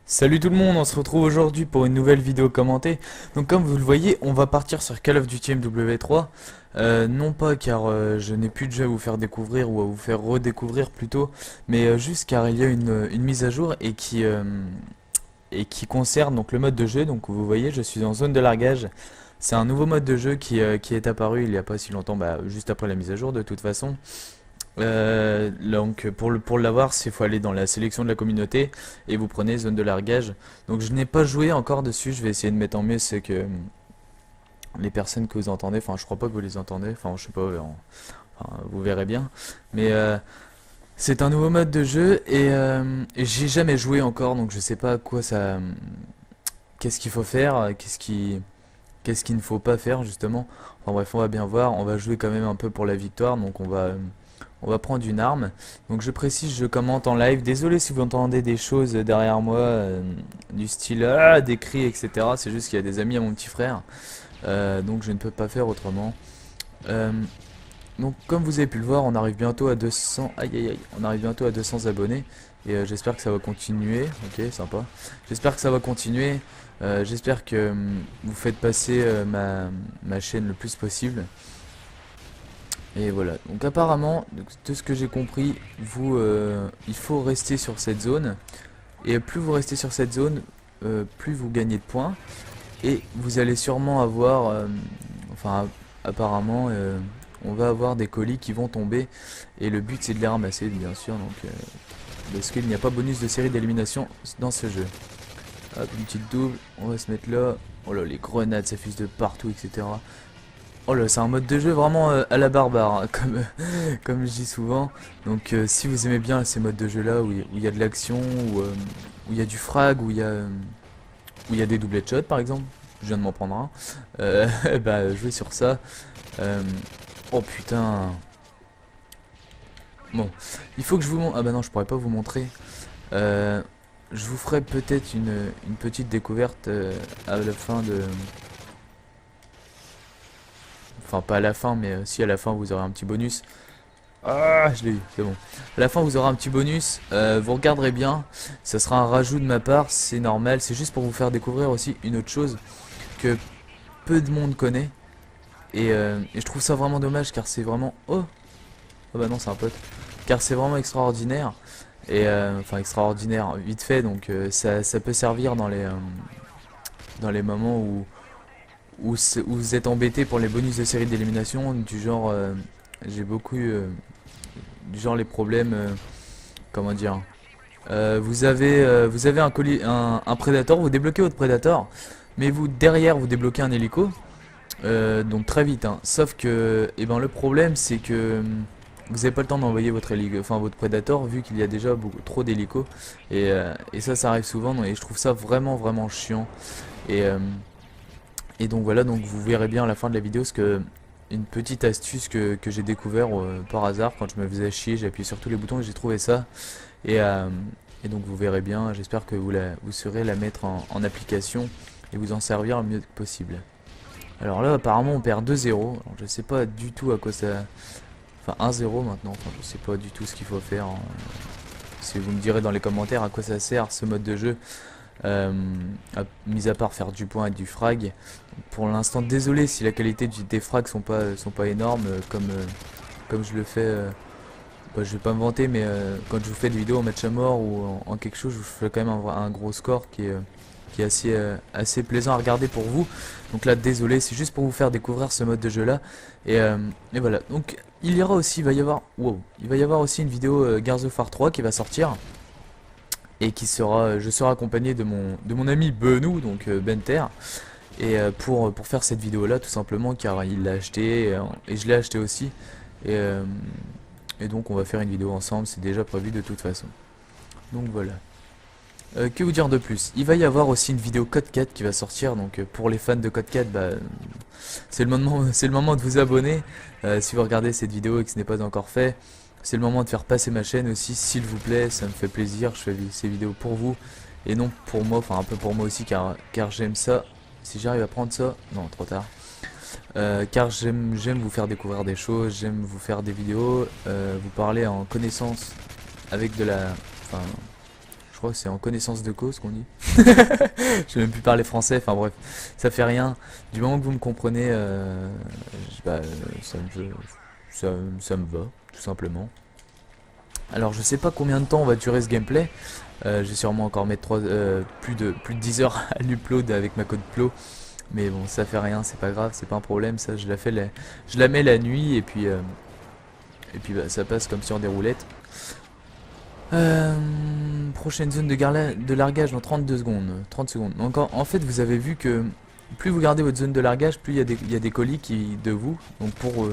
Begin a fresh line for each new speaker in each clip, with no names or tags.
Salut tout le monde, on se retrouve aujourd'hui pour une nouvelle vidéo commentée. Donc comme vous le voyez, on va partir sur Call of Duty MW3. Non pas car je n'ai plus de jeu à vous faire découvrir ou à vous faire redécouvrir plutôt, mais juste car il y a une mise à jour et qui concerne donc le mode de jeu. Donc vous voyez, je suis en zone de largage. C'est un nouveau mode de jeu qui est apparu il n'y a pas si longtemps, juste après la mise à jour de toute façon. Donc pour l'avoir, il faut aller dans la sélection de la communauté et vous prenez zone de largage. Donc je n'ai pas joué encore dessus, je vais essayer de mettre en mieux c'est que les personnes que vous entendez, enfin je crois pas que vous les entendez, enfin je sais pas, enfin, vous verrez bien. Mais c'est un nouveau mode de jeu et j'ai jamais joué encore, donc je sais pas à quoi ça, qu'est-ce qu'il faut faire, qu'est-ce qu'il ne faut pas faire justement. Enfin bref, on va bien voir, on va jouer quand même un peu pour la victoire, donc on va prendre une arme. Donc je précise, je commente en live. Désolé si vous entendez des choses derrière moi, du style des cris, etc. C'est juste qu'il y a des amis à mon petit frère. Donc je ne peux pas faire autrement. Euh, donc comme vous avez pu le voir, on arrive bientôt à 200. Aïe aïe aïe, on arrive bientôt à 200 abonnés. Et j'espère que ça va continuer. Ok, sympa. J'espère que ça va continuer. J'espère que vous faites passer ma chaîne le plus possible. Et voilà, donc apparemment, de ce que j'ai compris, il faut rester sur cette zone. Et plus vous restez sur cette zone, plus vous gagnez de points. Et vous allez sûrement avoir, enfin apparemment, on va avoir des colis qui vont tomber. Et le but c'est de les ramasser bien sûr, donc, parce qu'il n'y a pas bonus de série d'élimination dans ce jeu. Hop, une petite double, on va se mettre là. Oh là, les grenades, ça fuse de partout, etc. Oh là, c'est un mode de jeu vraiment à la barbare, hein, comme je dis souvent. Donc si vous aimez bien ces modes de jeu là où il y a de l'action, où il y a du frag, où il y a des double headshots par exemple, je viens de m'en prendre un, bah jouez sur ça. Euh, oh putain. Bon, il faut que je vous montre. Ah bah non, je pourrais pas vous montrer. Euh, je vous ferai peut-être une petite découverte à la fin de. Enfin, pas à la fin, mais si à la fin vous aurez un petit bonus. Ah, je l'ai eu, c'est bon. À la fin, vous aurez un petit bonus. Vous regarderez bien. Ça sera un rajout de ma part, c'est normal. C'est juste pour vous faire découvrir aussi une autre chose que peu de monde connaît. Et je trouve ça vraiment dommage car c'est vraiment. Oh! Oh bah non, c'est un pote. Car c'est vraiment extraordinaire. Enfin, extraordinaire, vite fait. Donc, ça peut servir dans les moments où vous êtes embêté pour les bonus de série d'élimination. Du genre, j'ai beaucoup eu. Du genre les problèmes. Comment dire? Vous avez un colis, un prédateur, vous débloquez votre prédateur, mais vous derrière vous débloquez un hélico, donc très vite, hein. Sauf que, eh ben, le problème c'est que vous n'avez pas le temps d'envoyer votre hélico, enfin votre prédateur, vu qu'il y a déjà beaucoup trop d'hélicos, et ça arrive souvent, et je trouve ça vraiment vraiment chiant. Et, euh, et donc voilà, donc vous verrez bien à la fin de la vidéo ce que une petite astuce que j'ai découvert par hasard quand je me faisais chier, j'ai appuyé sur tous les boutons et j'ai trouvé ça. Et, euh, et donc vous verrez bien, j'espère que vous saurez la mettre en application et vous en servir le mieux possible. Alors là apparemment on perd 2-0, alors je sais pas du tout à quoi ça. Enfin 1-0 maintenant, enfin, je sais pas du tout ce qu'il faut faire, hein. Si vous me direz dans les commentaires à quoi ça sert ce mode de jeu, euh, mis à part faire du point et du frag. Pour l'instant désolé si la qualité des frags sont pas énormes, comme je le fais. Bah, je vais pas me vanter, mais quand je vous fais des vidéos en match à mort ou en quelque chose, je vous fais quand même un gros score qui est assez plaisant à regarder pour vous. Donc là, désolé, c'est juste pour vous faire découvrir ce mode de jeu là. Et voilà. Donc il y aura aussi, il va y avoir aussi une vidéo Gears of War 3 qui va sortir et je serai accompagné de mon ami Benou, donc Benter. Et pour faire cette vidéo là, tout simplement, car il l'a acheté et je l'ai acheté aussi. Et, euh, et donc on va faire une vidéo ensemble, c'est déjà prévu de toute façon. Donc voilà. Que vous dire de plus? Il va y avoir aussi une vidéo Code 4 qui va sortir, donc pour les fans de Code 4, bah, c'est le moment, c'est le moment de vous abonner. Si vous regardez cette vidéo et que ce n'est pas encore fait, c'est le moment de faire passer ma chaîne aussi, s'il vous plaît, ça me fait plaisir, je fais ces vidéos pour vous, et non pour moi, enfin un peu pour moi aussi, car j'aime ça. Si j'arrive à prendre ça, non, trop tard. Car j'aime vous faire découvrir des choses, j'aime vous faire des vidéos, vous parler en connaissance avec de la. Enfin, Je crois que c'est en connaissance de cause qu'on dit. Je vais même plus parler français, enfin bref, ça fait rien. Du moment que vous me comprenez, ça me, ça me va, tout simplement. Alors je sais pas combien de temps on va durer ce gameplay. Je vais sûrement encore mettre plus de 10 heures à l'upload avec ma code Plo. Mais bon, ça fait rien, c'est pas grave, c'est pas un problème. Ça, je la mets la nuit et puis bah, ça passe comme sur des roulettes. Prochaine zone de largage dans 32 secondes. 30 secondes. Donc en fait, vous avez vu que plus vous gardez votre zone de largage, plus il y a des colis de vous. Donc pour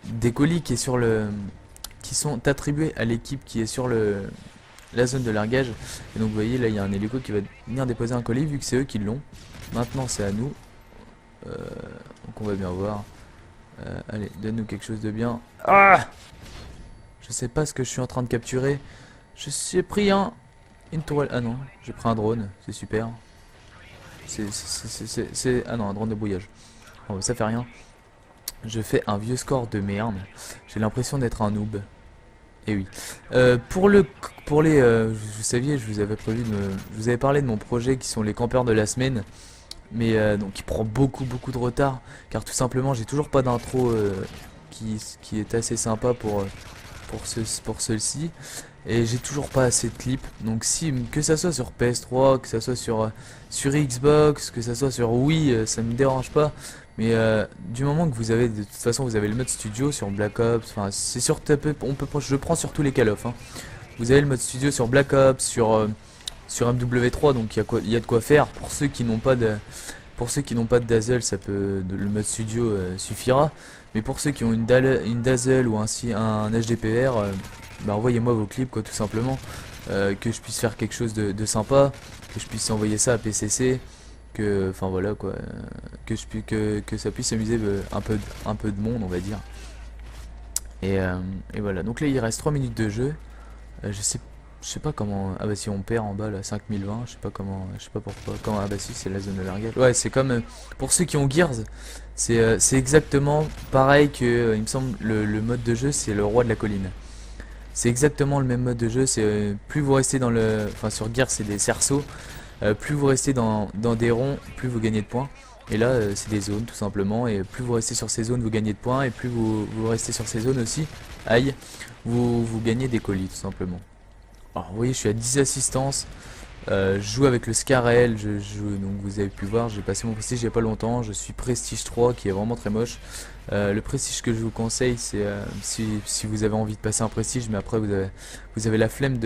des colis qui sont attribués à l'équipe qui est sur la zone de largage. Et donc vous voyez là, il y a un hélico qui va venir déposer un colis vu que c'est eux qui l'ont. Maintenant c'est à nous. Donc on va bien voir. Allez, donne-nous quelque chose de bien. Ah! Je sais pas ce que je suis en train de capturer. J'ai pris une tourelle. Ah non, j'ai pris un drone. C'est super. Ah non, un drone de brouillage. Bon, ça fait rien. Je fais un vieux score de merde. J'ai l'impression d'être un noob. Et oui. Pour les, vous saviez, je vous avais je vous avais parlé de mon projet qui sont les campeurs de la semaine, mais donc qui prend beaucoup de retard, car tout simplement j'ai toujours pas d'intro qui est assez sympa pour celle-ci, et j'ai toujours pas assez de clips. Donc si que ça soit sur PS3, que ça soit sur Xbox, que ça soit sur Wii, ça me dérange pas. Mais du moment que vous avez, de toute façon, vous avez le mode studio sur Black Ops, enfin c'est sur je prends sur tous les Call of, hein. Vous avez le mode studio sur Black Ops, sur MW3, donc il y a de quoi faire. Pour ceux qui n'ont pas de Dazzle, le mode studio suffira. Mais pour ceux qui ont une Dazzle ou un HDPR, bah envoyez-moi vos clips quoi, tout simplement, que je puisse faire quelque chose de sympa, que je puisse envoyer ça à PCC. Enfin voilà quoi, que ça puisse amuser un peu de monde, on va dire. Et voilà, donc là il reste 3 minutes de jeu. Je sais pas comment. Ah bah si on perd en bas là 5020, je sais pas comment, je sais pas pourquoi. Ah bah si c'est la zone de largage. Ouais, c'est comme pour ceux qui ont Gears, c'est exactement pareil que il me semble le mode de jeu c'est le roi de la colline. C'est exactement le même mode de jeu, c'est plus vous restez enfin sur Gears c'est des cerceaux. Plus vous restez dans des ronds, plus vous gagnez de points. Et là, c'est des zones tout simplement. Et plus vous restez sur ces zones, vous gagnez de points. Et plus vous restez sur ces zones aussi, aïe, vous gagnez des colis tout simplement. Alors vous voyez, je suis à 10 assistances. Je joue avec le Scarel. Donc vous avez pu voir, j'ai passé mon prestige il n'y a pas longtemps. Je suis prestige 3 qui est vraiment très moche. Le prestige que je vous conseille, c'est si vous avez envie de passer un prestige, mais après vous avez la flemme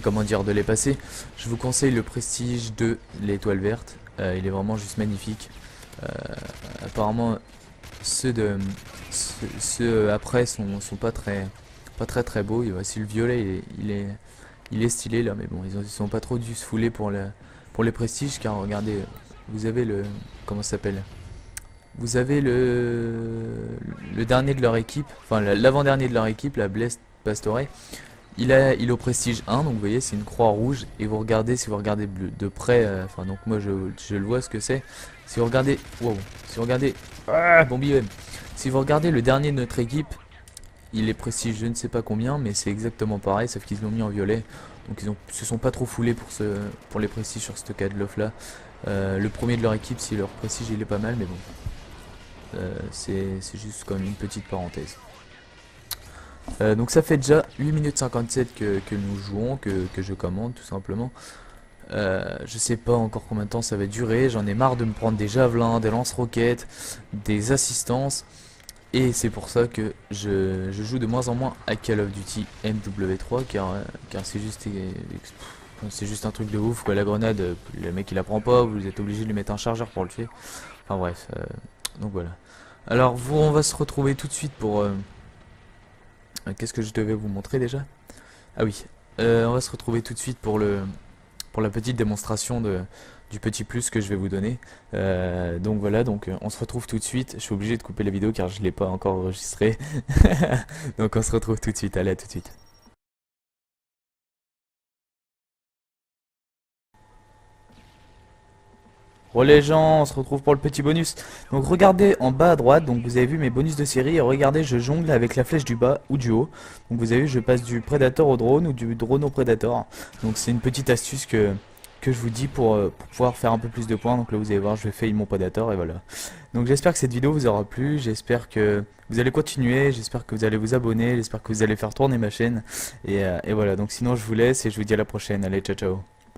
comment dire, de les passer, je vous conseille le prestige de l'étoile verte. Il est vraiment juste magnifique. Apparemment ceux après sont pas très beaux. Et voici le violet, il est stylé là, mais bon ils sont pas trop dû se fouler pour les prestiges, car regardez, vous avez comment ça s'appelle, vous avez le dernier de leur équipe, enfin l'avant-dernier de leur équipe, la Blessed Pastore. Il est au prestige 1, donc vous voyez c'est une croix rouge. Et vous regardez, si vous regardez de près, enfin donc moi je le vois ce que c'est. Si vous regardez, wow, si vous regardez, bon BM. Si vous regardez le dernier de notre équipe, il est prestige je ne sais pas combien, mais c'est exactement pareil, sauf qu'ils l'ont mis en violet. Donc se sont pas trop foulés pour les prestiges sur ce cas de l'off là. Le premier de leur équipe, si leur prestige il est pas mal, mais bon, c'est juste comme une petite parenthèse. Donc ça fait déjà 8 minutes 57 que nous jouons, que je commande tout simplement. Je sais pas encore combien de temps ça va durer, j'en ai marre de me prendre des javelins, des lance-roquettes, des assistances. Et c'est pour ça que je joue de moins en moins à Call of Duty MW3, car c'est juste un truc de ouf quoi. La grenade, le mec il la prend pas, vous êtes obligé de lui mettre un chargeur pour le tuer. Enfin bref, donc voilà. Alors on va se retrouver tout de suite pour... qu'est-ce que je devais vous montrer déjà? Ah oui, on va se retrouver tout de suite pour la petite démonstration du petit plus que je vais vous donner. Donc voilà, on se retrouve tout de suite. Je suis obligé de couper la vidéo car je l'ai pas encore enregistrée. Donc on se retrouve tout de suite, allez à tout de suite. Bon les gens, on se retrouve pour le petit bonus. Donc regardez en bas à droite, donc vous avez vu mes bonus de série, et regardez je jongle avec la flèche du bas ou du haut. Donc vous avez vu je passe du Predator au drone ou du drone au Predator. Donc c'est une petite astuce que je vous dis pour pouvoir faire un peu plus de points. Donc là vous allez voir je vais fail mon Predator et voilà. Donc j'espère que cette vidéo vous aura plu, j'espère que vous allez continuer, j'espère que vous allez vous abonner, j'espère que vous allez faire tourner ma chaîne. Et voilà, donc sinon je vous laisse et je vous dis à la prochaine. Allez ciao ciao.